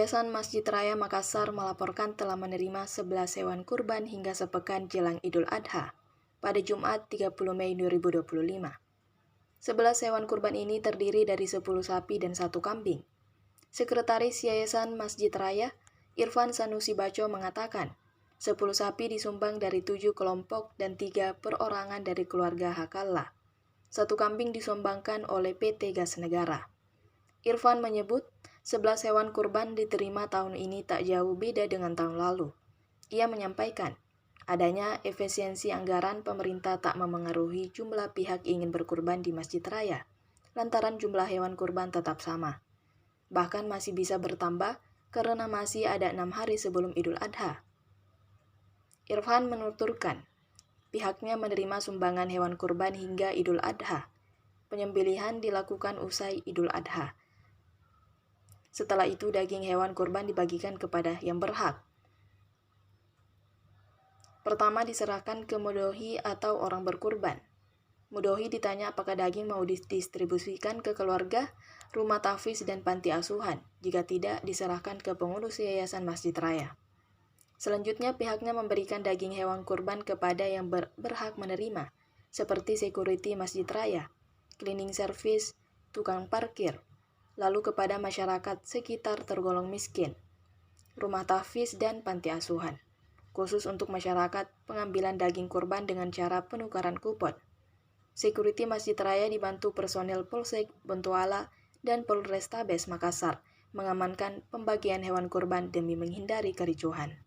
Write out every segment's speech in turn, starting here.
Yayasan Masjid Raya Makassar melaporkan telah menerima 11 hewan kurban hingga sepekan jelang Idul Adha pada Jumat 30 Mei 2025. 11 hewan kurban ini terdiri dari 10 sapi dan 1 kambing. Sekretaris Yayasan Masjid Raya, Irfan Sanusi Baco mengatakan, 10 sapi disumbang dari 7 kelompok dan 3 perorangan dari keluarga Hakalla. 1 kambing disumbangkan oleh PT Gas Negara. Irfan menyebut, 11 hewan kurban diterima tahun ini tak jauh beda dengan tahun lalu. Ia menyampaikan, adanya efisiensi anggaran pemerintah tak memengaruhi jumlah pihak ingin berkurban di Masjid Raya, lantaran jumlah hewan kurban tetap sama. Bahkan masih bisa bertambah karena masih ada 6 hari sebelum Idul Adha. Irfan menuturkan, pihaknya menerima sumbangan hewan kurban hingga Idul Adha. Penyembelihan dilakukan usai Idul Adha. Setelah itu daging hewan kurban dibagikan kepada yang berhak. Pertama diserahkan ke mudohi atau orang berkurban. Mudohi ditanya apakah daging mau didistribusikan ke keluarga, rumah tahfiz dan panti asuhan. Jika tidak, diserahkan ke pengurus Yayasan Masjid Raya. Selanjutnya pihaknya memberikan daging hewan kurban kepada yang berhak menerima, seperti security Masjid Raya, cleaning service, tukang parkir, lalu kepada masyarakat sekitar tergolong miskin, rumah tahfiz dan panti asuhan. Khusus untuk masyarakat, pengambilan daging kurban dengan cara penukaran kupon. Security Masjid Raya dibantu personil Polsek Bontoala dan Polrestabes Makassar mengamankan pembagian hewan kurban demi menghindari kericuhan.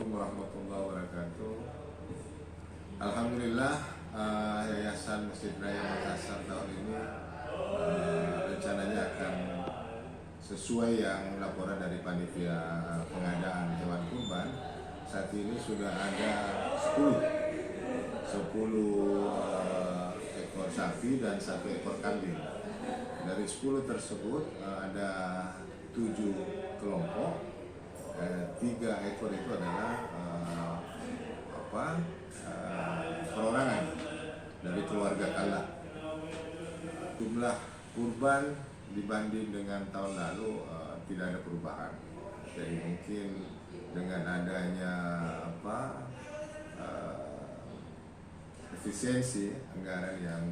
Warahmatullahi wabarakatuh. Alhamdulillah, Yayasan Masjid Raya Makassar tahun ini rencananya akan sesuai yang laporan dari panitia pengadaan hewan kurban. Saat ini sudah ada 10 ekor sapi dan 1 ekor kambing. Dari 10 tersebut ada 7 kelompok. 3 ekor itu adalah perorangan dari keluarga Kalla. Jumlah kurban dibanding dengan tahun lalu tidak ada perubahan. Jadi mungkin dengan adanya efisiensi anggaran yang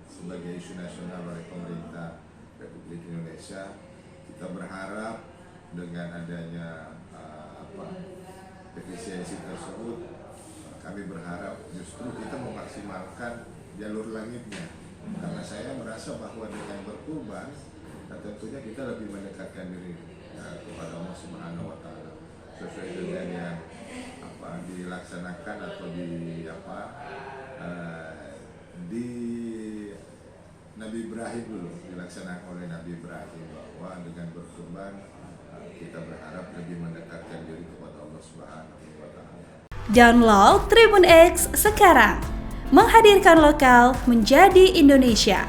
sebagai isu nasional oleh pemerintah Republik Indonesia, kita berharap dengan adanya efisiensi tersebut, kami berharap justru kita memaksimalkan jalur langitnya, karena saya merasa bahwa dengan berkurban tentunya kita lebih mendekatkan diri kepada Allah Subhanahu Wa Taala sesuai dengan yang dilaksanakan atau di Nabi Ibrahim dulu dilaksanakan oleh Nabi Ibrahim, bahwa dengan berkurban kita berharap lebih mendekatkan diri kepada Allah Subhanahu wa Ta'ala. Download Tribun X sekarang, menghadirkan lokal menjadi Indonesia.